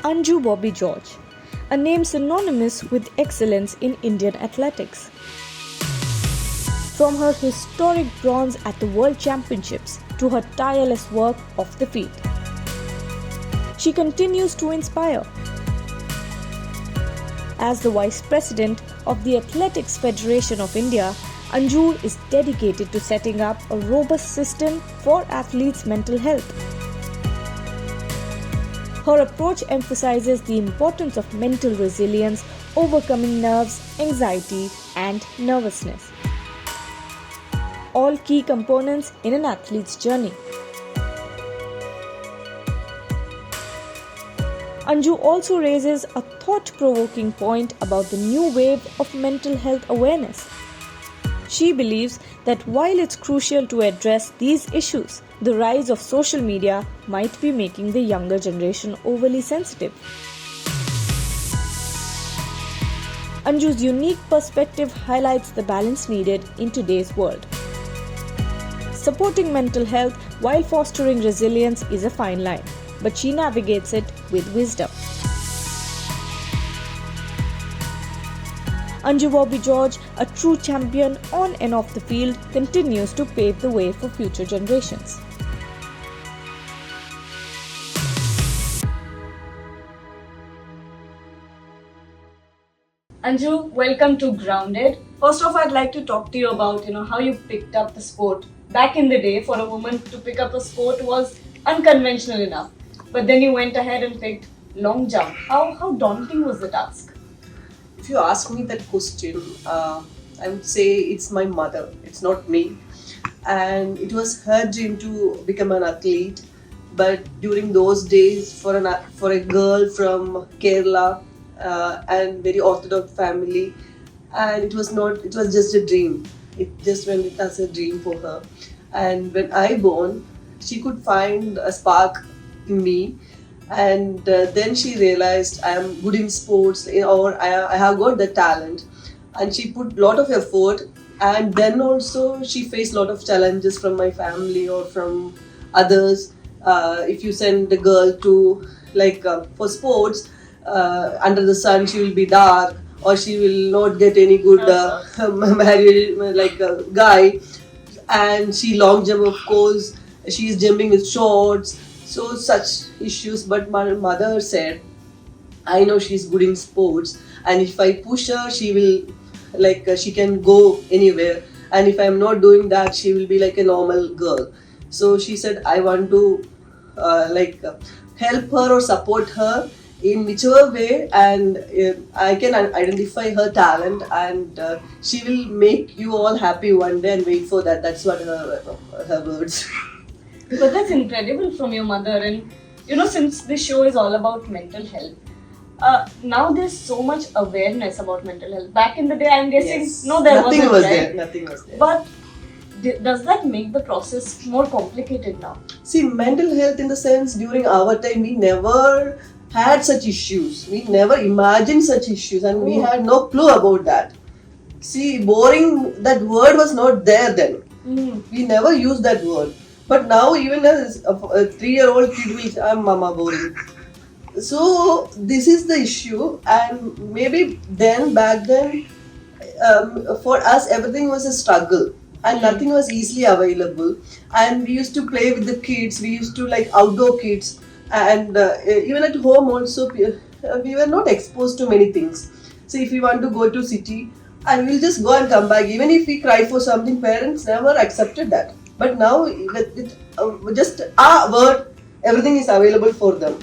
Anju Bobby George, a name synonymous with excellence in Indian athletics. From her historic bronze at the World Championships to her tireless work off the field, she continues to inspire. As the Vice President of the Athletics Federation of India, Anju is dedicated to setting up a robust system for athletes' mental health. Her approach emphasizes the importance of mental resilience, overcoming nerves, anxiety, and nervousness, all key components in an athlete's journey. Anju also raises a thought-provoking point about the new wave of mental health awareness. She believes that while it's crucial to address these issues, the rise of social media might be making the younger generation overly sensitive. Anju's unique perspective highlights the balance needed in today's world. Supporting mental health while fostering resilience is a fine line, but she navigates it with wisdom. Anju Bobby George, a true champion on and off the field, continues to pave the way for future generations. Anju, welcome to Grounded. First off, I'd like to talk to you about how you picked up the sport. Back in the day, for a woman to pick up a sport was unconventional enough. But then you went ahead and picked long jump. How daunting was the task? If you ask me that question, I would say it's my mother. It's not me. And it was her dream to become an athlete. But during those days, for a girl from Kerala and very orthodox family, and it was just a dream. It just went as a dream for her. And when I born, she could find a spark in me, and then she realized I am good in sports, or I have got the talent, and she put a lot of effort. And then also she faced a lot of challenges from my family or from others. If you send the girl to for sports, under the sun she will be dark, or she will not get any good married guy. And she long jump, of course, she is jumping with shorts, so such issues. But my mother said, I know she's good in sports, and if I push her, she will she can go anywhere, and if I'm not doing that, she will be like a normal girl. So she said, I want to help her or support her in whichever way, and I can identify her talent, and she will make you all happy one day, and wait for that. That's what her words. But that's incredible from your mother. And since this show is all about mental health, now there's so much awareness about mental health. Back in the day, I'm guessing Nothing was there. But does that make the process more complicated now? See, mental health in the sense, during our time, we never had such issues. We never imagined such issues, and we had no clue about that. See, boring, that word was not there then. We never used that word. But now, even as a 3-year-old kid will say, I'm mama boring. So, this is the issue, and maybe back then, for us, everything was a struggle. And nothing was easily available, and we used to play with the kids. We used to like outdoor kids, and even at home also we were not exposed to many things. So if we want to go to city, and we'll just go and come back. Even if we cry for something, parents never accepted that. But now with just a word, everything is available for them.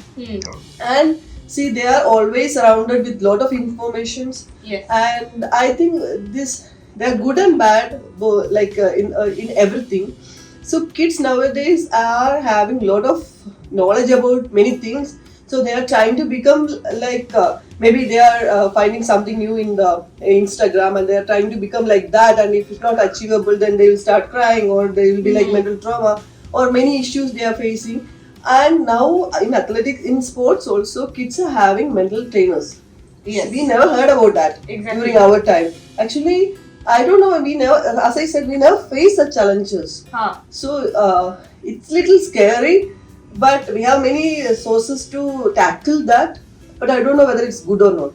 And see, they are always surrounded with lot of informations. Yes. And I think they're good and bad, in everything. So kids nowadays are having a lot of knowledge about many things. So they are trying to become maybe they are finding something new in the Instagram, and they are trying to become like that. And if it's not achievable, then they will start crying, or they will be like mental trauma, or many issues they are facing. And now in athletics, in sports also, kids are having mental trainers. Yes. We never heard about that during our time. Actually, I don't know, we never, as I said, we never faced such challenges. So it's little scary, but we have many sources to tackle that. but I don't know whether it's good or not.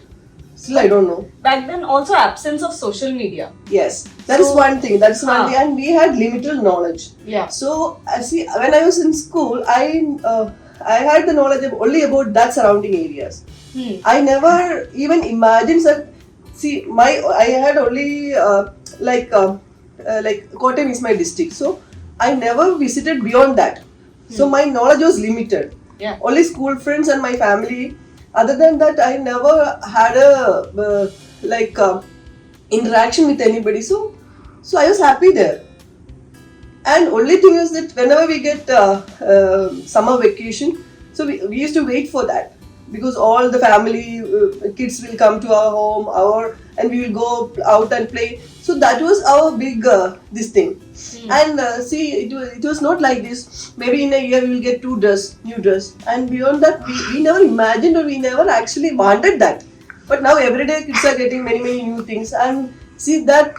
Still, I don't know. Back then, also absence of social media. Yes, that is So- one thing. That's one Huh. thing, and we had limited knowledge. Yeah. So, see, when I was in school, I had the knowledge only about that surrounding areas. I never even imagined that. See, I had only like Kottayam is my district, so I never visited beyond that. So my knowledge was limited. Yeah. Only school friends and my family. Other than that, I never had a interaction with anybody. So I was happy there. And only thing is that whenever we get summer vacation, so we used to wait for that because all the family kids will come to our home, and we will go out and play. So that was our big this thing. And see, it was not like this. Maybe in a year we will get new dress, and beyond that we never imagined or we never actually wanted that. But now every day kids are getting many new things, and see that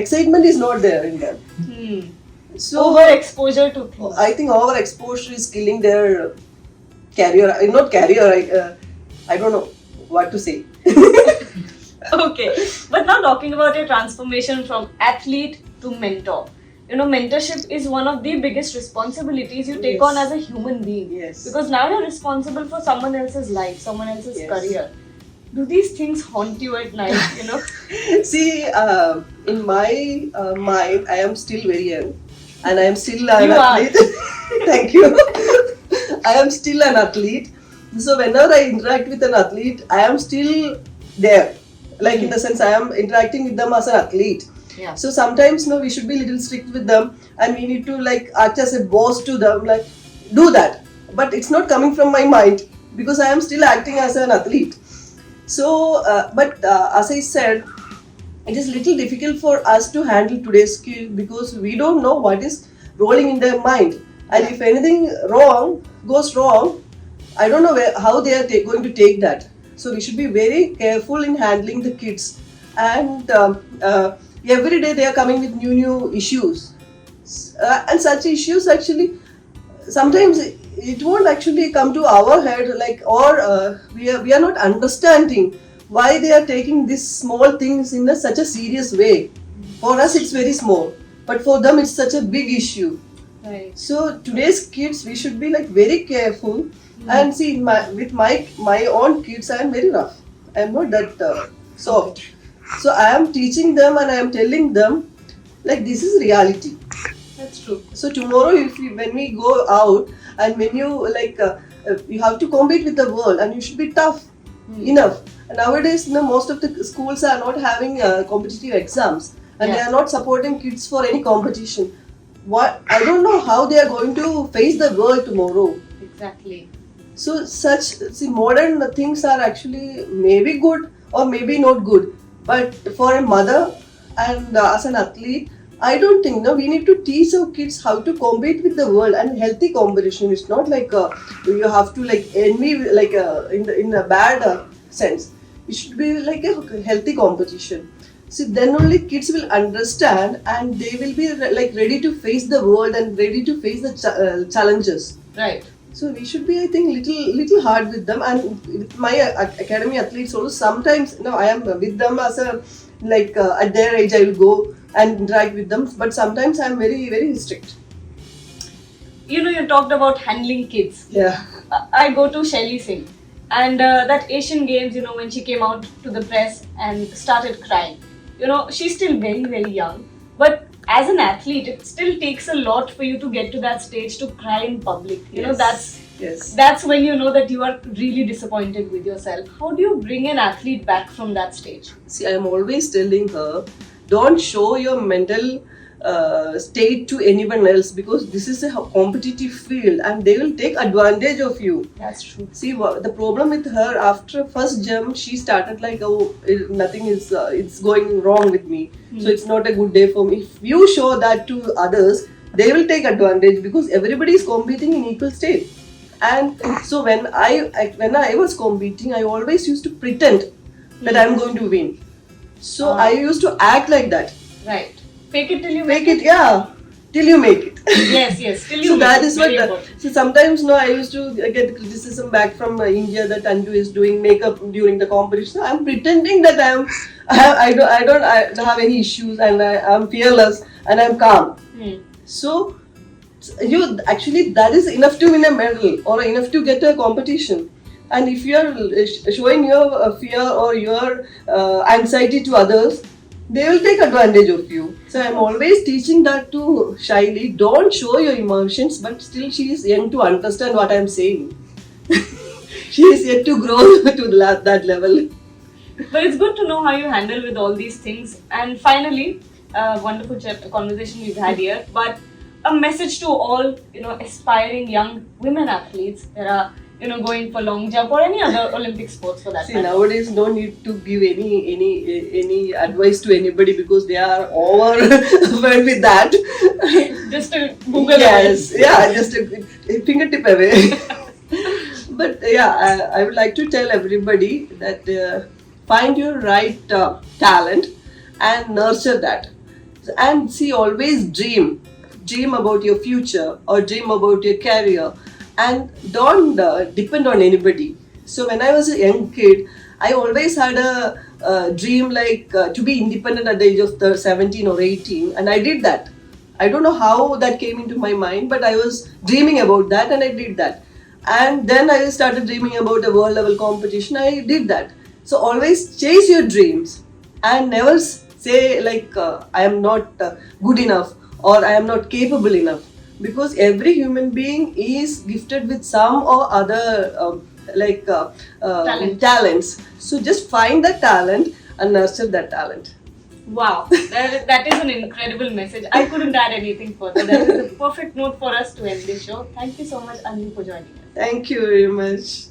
excitement is not there in them. So Overexposure to things. I think overexposure is killing their career. Not career. I don't know what to say. Okay, but now talking about your transformation from athlete to mentor. Mentorship is one of the biggest responsibilities you take Yes. on as a human being. Yes. Because now you're responsible for someone else's life, someone else's Yes. career. Do these things haunt you at night? See, in my mind, I am still very young, and I am still an You are. athlete. Thank you. I am still an athlete. So whenever I interact with an athlete, I am still there. Like in the sense, I am interacting with them as an athlete. Yeah. So sometimes, we should be a little strict with them, and we need to like act as a boss to them. Like, do that. But it's not coming from my mind because I am still acting as an athlete. So, as I said, it is little difficult for us to handle today's kids because we don't know what is rolling in their mind, and if anything goes wrong, I don't know how they are going to take that. So we should be very careful in handling the kids, and every day they are coming with new issues, and such issues actually sometimes it won't actually come to our head, we are not understanding why they are taking these small things in such a serious way. For us it's very small, but for them it's such a big issue. Right. So today's kids, we should be like very careful. And see, with my own kids, I am very rough. I am not that soft. So I am teaching them and I am telling them like this is reality. That's true. So tomorrow, when we go out and when you you have to compete with the world and you should be tough enough. And nowadays, most of the schools are not having competitive exams, and they Yeah. are not supporting kids for any competition. I don't know how they are going to face the world tomorrow. Exactly. So modern things are actually maybe good or maybe not good. But for a mother and as an athlete, I don't think we need to teach our kids how to compete with the world, and healthy competition. It's not like you have to envy in a bad sense. It should be like a healthy competition. So then only kids will understand and they will be ready to face the world and ready to face the challenges. Right. So we should be, I think, little hard with them. And with my academy athletes also, sometimes I am with them as a at their age I will go and interact with them. But sometimes I am very very strict. You talked about handling kids. Yeah. I go to Shelly Singh, and that Asian Games, when she came out to the press and started crying, she's still very, very young. But as an athlete, it still takes a lot for you to get to that stage to cry in public. Yes. That's when you know that you are really disappointed with yourself. How do you bring an athlete back from that stage? See, I am always telling her, don't show your mental state to anyone else, because this is a competitive field and they will take advantage of you. That's true. See, the problem with her, after first jump, she started nothing is, it's going wrong with me. So it's not a good day for me. If you show that to others, they will take advantage because everybody is competing in equal state. And so when I was competing, I always used to pretend that I'm going to win. So I used to act like that. Right. Fake it till you Make make it, yeah. till you make it. Yes, yes. Till you So that make it. is what. Very important. So sometimes no, I used to get criticism back from India that Anju is doing makeup during the competition. I'm pretending that I don't have any issues and I'm fearless and I'm calm. Hmm. So you actually that is enough to win a medal or enough to get a competition. And if you are showing your fear or your anxiety to others, they will take advantage of you. So I'm always teaching that to Shaili. Don't show your emotions, but still she is young to understand what I'm saying. She is yet to grow to that level. But it's good to know how you handle with all these things. And finally, wonderful conversation we've had here. But a message to all, aspiring young women athletes that are, going for long jump or any other Olympic sports for that See, matter. nowadays no need to give any advice to anybody because they are overwhelmed with that. Just to Google Yes, it. yeah, just a fingertip away. But yeah, I would like to tell everybody that find your right talent and nurture that. And see, always dream about your future or dream about your career, and don't depend on anybody. So when I was a young kid, I always had a dream like to be independent at the age of 17 or 18, and I did that. I don't know how that came into my mind, but I was dreaming about that and I did that. And then I started dreaming about a world level competition. I did that. So always chase your dreams and never say like I am not good enough or I am not capable enough, because every human being is gifted with some or other talents. So just find that talent and nurture that talent. Wow, that is an incredible message. I couldn't add anything further. That is a perfect note for us to end this show. Thank you so much, Anju, for joining us. Thank you very much.